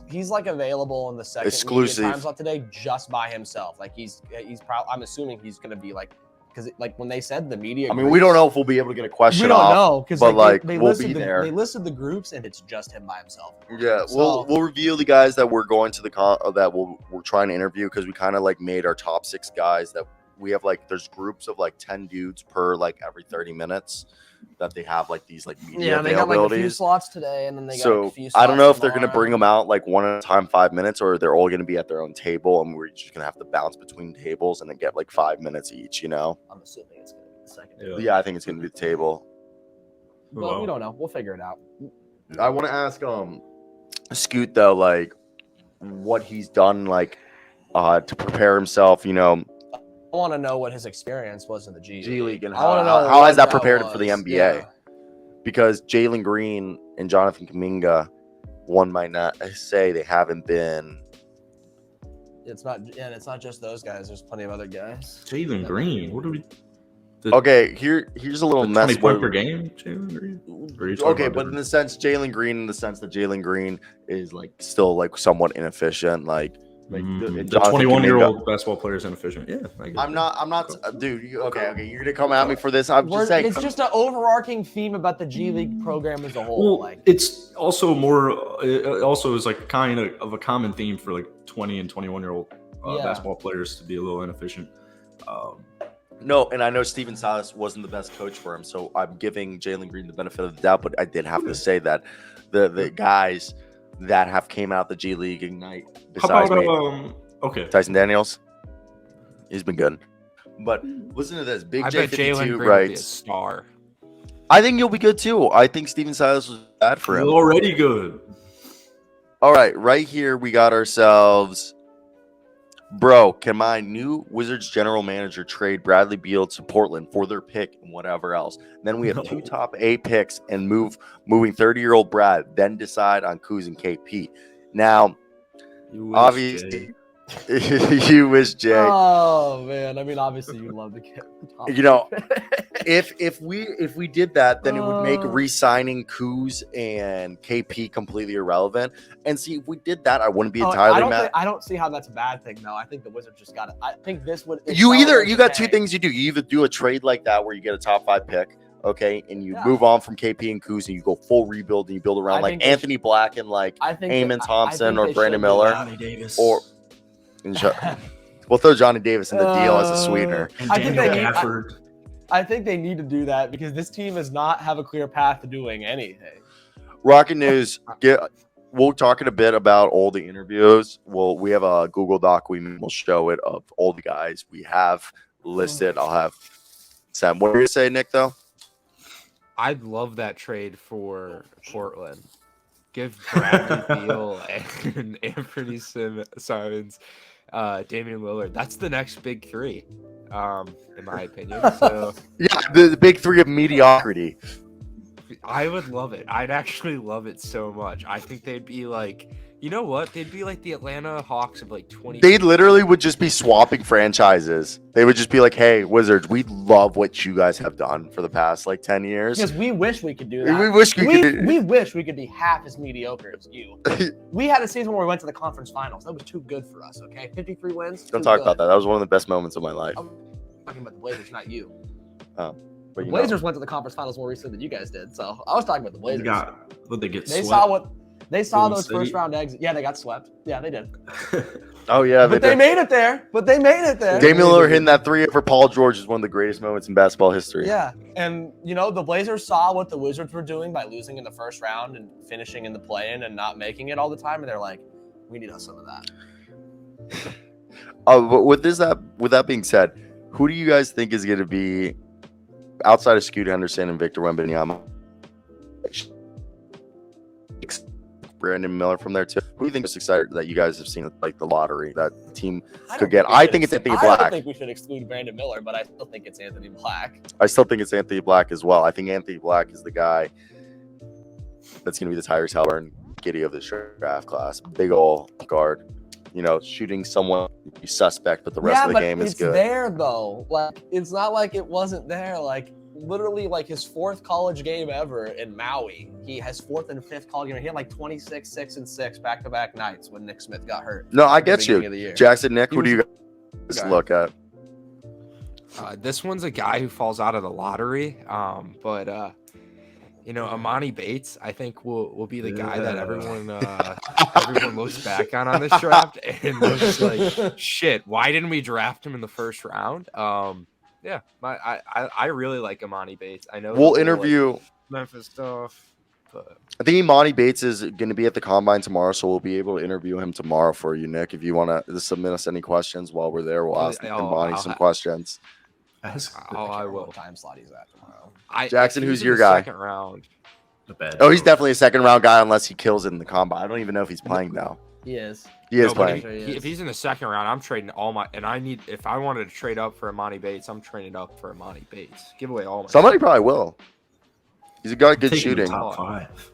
he's like available in the second exclusive time slot today just by himself. Like he's probably, I'm assuming he's gonna be like, because like when they said the media, I mean, we don't know if we'll be able to get a question. We don't know because but like they we'll listed be there. They listed the groups and it's just him by himself. Yeah, we'll reveal the guys that we're going to we're trying to interview, because we kind of like made our top 6 guys that we have. Like there's groups of like 10 dudes per like every 30 minutes that they have like these like media they got like a few slots today, and then they got a few slots I don't know if they're tomorrow. gonna bring them out like one at a time 5 minutes, or they're all gonna be at their own table and we're just gonna have to bounce between tables and then get like 5 minutes each, you know. I'm assuming it's gonna be the second. Yeah, I think it's gonna be the table, but we don't know. We'll figure it out. I want to ask Scoot though, like what he's done like to prepare himself, you know. I want to know what his experience was in the G League and how has that prepared him for the NBA? Yeah. Because Jalen Green and Jonathan Kuminga, one might not say they haven't been. It's not just those guys. There's plenty of other guys. Jalen Green, what do we? Okay, here's a little mess. 20 points per game, Jalen Green. Okay, but in the sense that Jalen Green is like still like somewhat inefficient, like. Like the 21-year-old basketball player is inefficient. Yeah, I'm not, dude. Okay. You're gonna come at me for this. I'm just saying. It's just an overarching theme about the G League program as a whole. Well, like it's also it also is like kind of a common theme for like 20 and 21-year-old basketball players to be a little inefficient. No, and I know Steven Silas wasn't the best coach for him, so I'm giving Jalen Green the benefit of the doubt. But I did have to say that the guys that have came out the G League Ignite besides Tyson Daniels, he's been good. But listen to this, Big J52 writes, star. I think you'll be good too. I think Steven Silas was bad for him. He's already good. All right, right here we got ourselves. Bro, can my new Wizards general manager trade Bradley Beal to Portland for their pick and whatever else? Then we have 2 top 8 picks and moving 30-year-old Brad, then decide on Kuz and KP. Now, obviously, you wish Jay. Oh man, I mean, obviously you love to get the top. You know, if we did that, then it would make re-signing Kuz and KP completely irrelevant. And see, if we did that, I wouldn't be entirely mad. I don't see how that's a bad thing, though. I think the Wizards just got it. I think this would. You got 2 things you do. You either do a trade like that where you get a top 5 pick, okay, and you move on from KP and Kuz and you go full rebuild and you build around like Anthony Black and like Eamon Thompson or Brandon Miller Johnny Davis. or. We'll throw Johnny Davis in the deal as a sweetener. I think they need to do that because this team does not have a clear path to doing anything. Rocket News, we'll talk in a bit about all the interviews. We have a Google Doc. We'll show it of all the guys we have listed. I'll have Sam. What are you going to say, Nick, though? I'd love that trade for Portland. Give Bradley Beal and Anthony Simons, Damian Lillard. That's the next big 3, in my opinion. So yeah, the big 3 of mediocrity. I would love it. I'd actually love it so much. I think they'd be like, you know what? They'd be like the Atlanta Hawks of like 20. They literally would just be swapping franchises. They would just be like, hey, Wizards, we love what you guys have done for the past like 10 years. Because we wish we could do that. We wish we could be half as mediocre as you. We had a season where we went to the conference finals. That was too good for us, okay? 53 wins. Don't talk about that. That was one of the best moments of my life. I'm talking about the Blazers, not you. Oh. The Blazers went to the conference finals more recently than you guys did. So I was talking about the Blazers. They saw those first round exits. Yeah, they got swept. Yeah, they did. Oh yeah, they made it there. Damian Lillard hitting that 3 for Paul George is one of the greatest moments in basketball history. Yeah, and you know the Blazers saw what the Wizards were doing by losing in the first round and finishing in the play-in and not making it all the time, and they're like, we need some of that. But with that being said, who do you guys think is going to be outside of Scoot Henderson and Victor Wembanyama? Brandon Miller from there too. Who do you think is excited that you guys have seen like the lottery that the team could get? I think it's Anthony Black. I don't think we should exclude Brandon Miller, but I still think it's Anthony Black. I still think it's Anthony Black as well. I think Anthony Black is the guy that's going to be the Tyrese Halliburton Giddy of this draft class. Big ol' guard. You know, shooting someone suspect, but the rest of the game is good. It's there though. Like it's not like it wasn't there. Like literally like his 4th college game ever in Maui. He has 4th and 5th college game. He had like 26, 6, and 6 back-to-back nights when Nick Smith got hurt. No, I at the get you. beginning of the year. Jackson, Nick, who do you guys Okay. look at? This one's a guy who falls out of the lottery. But you know, Amani Bates, I think will be the guy that everyone looks back on this draft and looks like, shit, why didn't we draft him in the first round? Yeah, I really like Amani Bates. I know We'll the whole, interview. like, Memphis stuff, but I think Imani Bates is going to be at the combine tomorrow, so we'll be able to interview him tomorrow for you, Nick. If you want to submit us any questions while we're there, we'll ask Imani some questions. I will. What time slot he's at tomorrow? Jackson, if who's he's in your the guy? Second round. Oh, he's definitely a second round guy unless he kills it in the combine. I don't even know if he's playing now. He is. He is No, but playing. Sure he if is. he's in the second round, I'm trading all my. And I need, if I wanted to trade up for Amani Bates, I'm trading up for Amani Bates. Give away all my. Somebody probably will. He's a guy good Taking shooting. the top 5.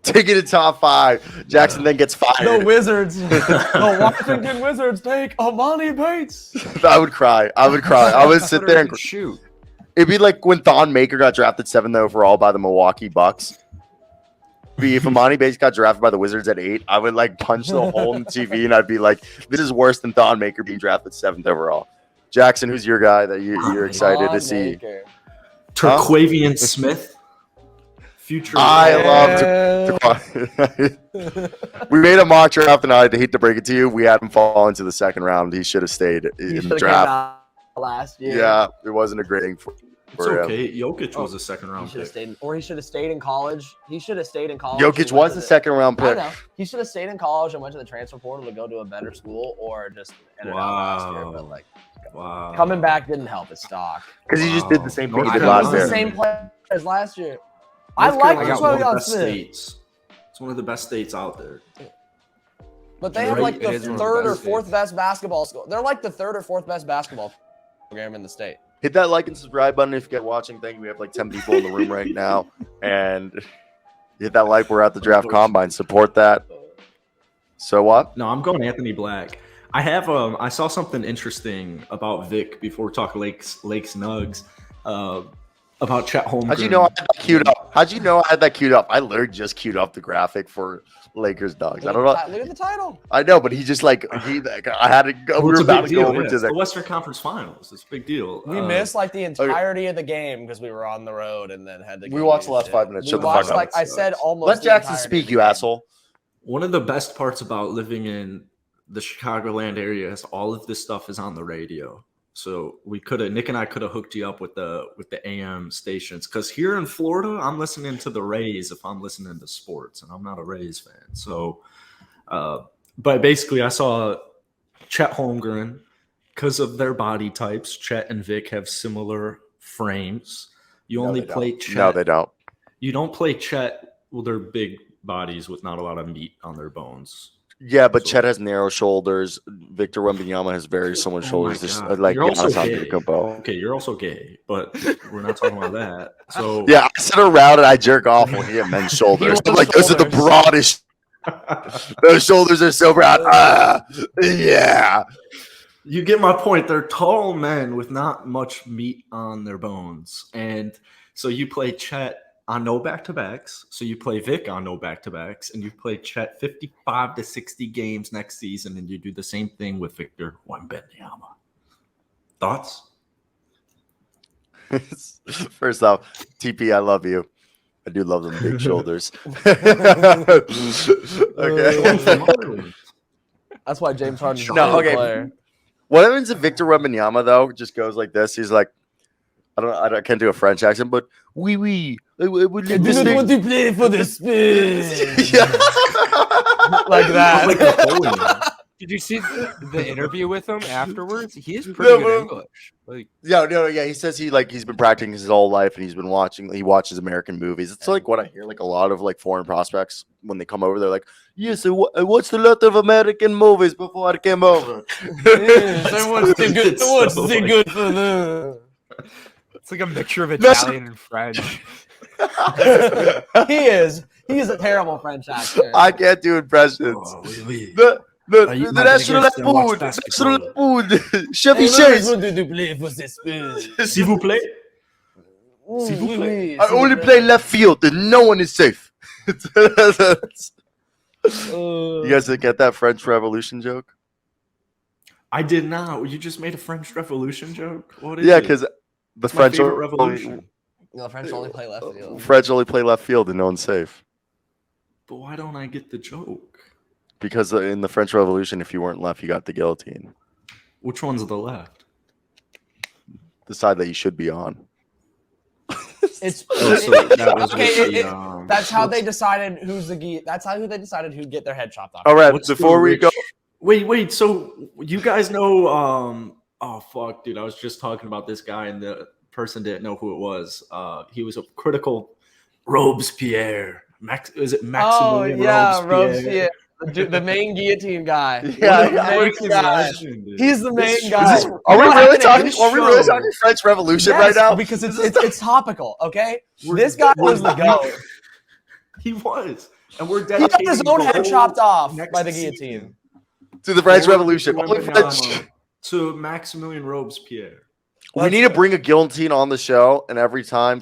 Taking it top 5. Jackson then gets The fired. Wizards. The Washington Wizards take Amani Bates. I would cry. I would sit there and shoot. it'd be like when Thon Maker got drafted 7th overall by the Milwaukee Bucks. If Amani Bates got drafted by the Wizards at 8, I would like punch the hole in the TV and I'd be like, this is worse than Thon Maker being drafted 7th overall. Jackson, who's your guy that you're excited to see? Maker. Turquavian Smith. Future. I love we made a mock draft and I hate to break it to you. We had him fall into the second round. He should have stayed He in the should've draft. came out last year. Yeah, it wasn't a great thing for It's him. okay. Jokic was a second He round should have pick. stayed, or he should have stayed in college. He should have stayed in college. Jokic and went was to the second round I pick. know. He should have stayed in college and went to the transfer portal to go to a better school, or just ended out last year. But like Wow. coming back didn't help his stock. Because he just did the same thing he North did Carolina. last He's year. the same player as last year. I North like Carolina's this one one of the on best Smith, states. It's one of the best states out there. but they have Right, like it the is one of the 3rd or best 4th states. best basketball school. They're like the 3rd or 4th best basketball program in the state. Hit that like and subscribe button if you get watching. Thank you. We have like 10 people in the room right now. And hit that like. We're at the draft combine. Support that. So what? No, I'm going Anthony Black. I have I saw something interesting about Vic before we talk Lakes Nugs. About Chet Holmgren. How'd you know I had that queued up? How'd you know I had that queued up? I literally just queued up the graphic for Lakers Dogs. I don't know. Look at the title. I know, but he just like I had to go. Well, We it's were a about big to go deal, over yeah. to It's the the. Western Conference Finals. It's a big deal. We missed like the entirety of the game because we were on the road and then had to. We go watched do the last shit. 5 minutes. We Shut the watched fuck up. like I said almost. Let the Jackson entirety speak, of you the game. asshole. One of the best parts about living in the Chicagoland area is all of this stuff is on the radio. So Nick and I could have hooked you up with the AM stations, because here in Florida, I'm listening to the Rays if I'm listening to sports, and I'm not a Rays fan. So, but basically, I saw Chet Holmgren because of their body types. Chet and Vic have similar frames. You No, only they don't. play Chet. No, they don't. You don't play Chet. Well, they're big bodies with not a lot of meat on their bones. Yeah, but So- Chet has narrow shoulders. Victor Wembanyama has very similar shoulders. Just God. like You're also Giannis gay. Antetokounmpo. Okay, you're also gay, but we're not talking about that. So Yeah, I sit around and I jerk off when he has men's shoulders. I'm like, those are the shoulders. broadest. Those shoulders are so broad. Yeah. you get my point. They're tall men with not much meat on their bones. And so you play Chet on no back-to-backs. So you play Vic on no back-to-backs. And you play Chet 55 to 60 games next season. And you do the same thing with Victor Wembanyama. Thoughts? First off, TP, I love you. I do love them big shoulders. Okay. That's why James Harden's a No, great okay. player. What happens if Victor Wembanyama though just goes like this? He's like, I can't do a French accent, but oui. I would I like do this not thing- want to play for the Spurs. Yeah. Like that. Like Napoleon. Did you see the interview with him afterwards? He is pretty good English. Like, Yeah. He says he's been practicing his whole life and he watches American movies. It's like what I hear like a lot of like foreign prospects when they come over. They're like, yes, I watched a lot of American movies before I came over. Yes, I watched the good. It's I watched so the like- good for them. it's like a mixture of That's- Italian and French. He is a terrible French actor. I can't do impressions. Oh, oui. The you might national against them, watch food, basketball. national food, Chevy I Chase. want to play for the Spurs. S'il vous plaît. Louise. I only play left field, and no one is safe. You guys get that French Revolution joke? I did not. You just made a French Revolution joke? What is Yeah, it? because the It's my French favorite revolution. No, French only play left field. French only play left field, and no one's safe. But why don't I get the joke? Because in the French Revolution, if you weren't left, you got the guillotine. Which one's the left? The side that you should be on. It's Oh, so that was okay. with the, That's how they decided who's the. That's how they decided who'd get their head chopped off. All right, What's before the we go, Wait. So you guys know? Oh fuck, dude! I was just talking about this guy, and the person didn't know who it was. He was a critical Robespierre. Is it Maximilian Robespierre? Robespierre, the main guillotine guy. Yeah, The main Freaking guy. legend, dude. He's the main This guy. is- are we What really happened in talking? this Are we really show? talking French Revolution Yes, right now? because it's topical. Okay, We're- this guy we're- was the goat. He was, and we're He dedicating got his own the head whole chopped off next by the season guillotine. To the French for Revolution. Only French. to Maximilian Robespierre. We need to bring a guillotine on the show, and every time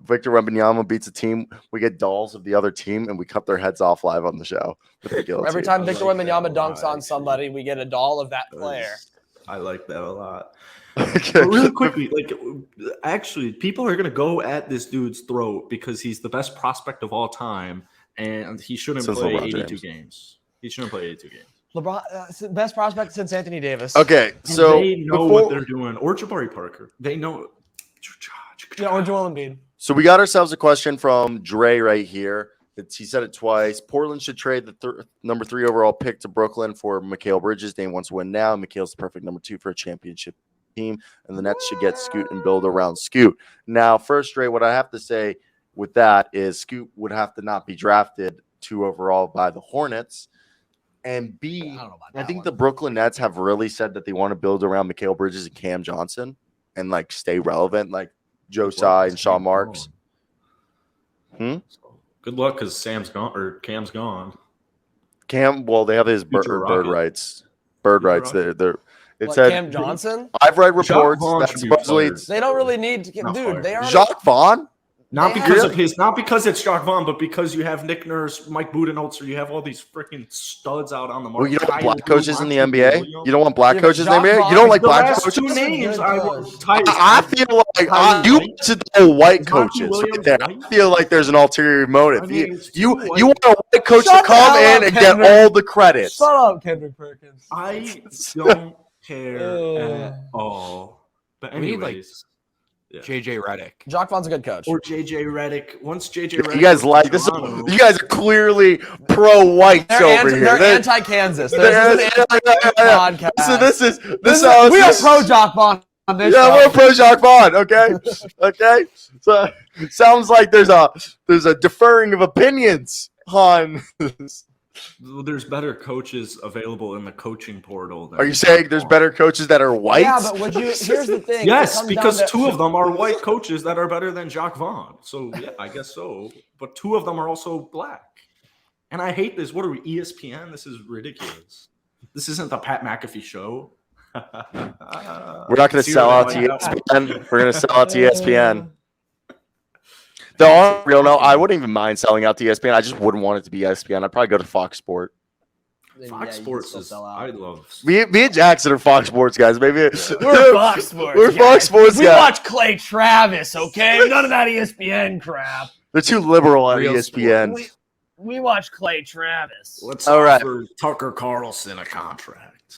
Victor Wembanyama beats a team, we get dolls of the other team, and we cut their heads off live on the show. With the guillotine. Every time I Victor like that Wembanyama a dunks lot, on somebody, we get a doll of that player. I like that a lot. Okay. But really quickly, actually, people are gonna go at this dude's throat because he's the best prospect of all time, and he shouldn't Since play LeBron 82 James. games. He shouldn't play 82 games. LeBron, best prospect since Anthony Davis. Okay, And so they know what they're doing, or Jabari Parker. They know. Yeah, or Joel Embiid. So we got ourselves a question from Dre right here. He said it twice. Portland should trade the number 3 overall pick to Brooklyn for Mikal Bridges. Dame wants to win now. Mikal's the perfect number 2 for a championship team. And the Nets should get Scoot and build around Scoot. Now, first, Dre, what I have to say with that is Scoot would have to not be drafted 2 overall by the Hornets. And B, I don't know about I that think one. the Brooklyn Nets have really said that they want to build around Mikal Bridges and Cam Johnson and like stay relevant, like Joe Tsai and Sean Marks. Good luck, because Sam's gone or Cam's gone. Cam, well, they have his Future bird Rocket. rights. Bird Future rights. It What, said Cam Johnson? I've read reports Vaughn that should be supposedly fired. it's They don't really need to get Not dude. fired. They are Jacques Vaughn. Not They because have- of his, not because it's Jacques Vaughn, but because you have Nick Nurse, Mike Budenholzer, you have all these freaking studs out on the market. Well, you don't want Tyler black coaches in the Monty NBA. Williams. You don't want black Yeah, but coaches in the Jacques NBA. Vaughn You don't is like The black last coaches. two names I coach. I feel like Tyler you White. to the white Is Monty coaches Williams right there. I white? feel like there's an ulterior motive. I mean, it's You too white. want a white coach Shut to the come hell in up, and get Kendrick. all the credits. Shut up, Kendrick Perkins. I don't care at all. But We need, like, anyways, yeah. JJ Redick. Jacques Vaughn's a good coach. Or JJ Redick. Once JJ Redick, You guys was like in this? Toronto- You guys are clearly pro-whites over here. They're They're- anti-Kansas. they're- This is an yeah. podcast. So this is We are pro Jacques Vaughn on this Yeah, show. we're pro Jacques Vaughn. Okay, okay. So sounds like there's a deferring of opinions on. There's better coaches available in the coaching portal. Than Are you saying there's better coaches that are white? Yeah, but would you? Here's the thing. Yes, It comes because down to- 2 of them are white coaches that are better than Jacques Vaughn. So yeah, I guess so. But 2 of them are also black. And I hate this. What are we, ESPN? This is ridiculous. This isn't the Pat McAfee show. We're not going to sell out to ESPN. We're going to sell out to ESPN. The on real no, I wouldn't even mind selling out to ESPN. I just wouldn't want it to be ESPN. I'd probably go to Fox Sport. Yeah, Fox you Sports still is. sell out. I love. Me and Jackson are Fox Sports guys. Maybe We're Fox Sports. We're guys. Fox Sports We guys. watch Clay Travis, okay? None of that ESPN crap. They're too liberal on Real ESPN. We watch Clay Travis. Let's All right. offer Tucker Carlson a contract.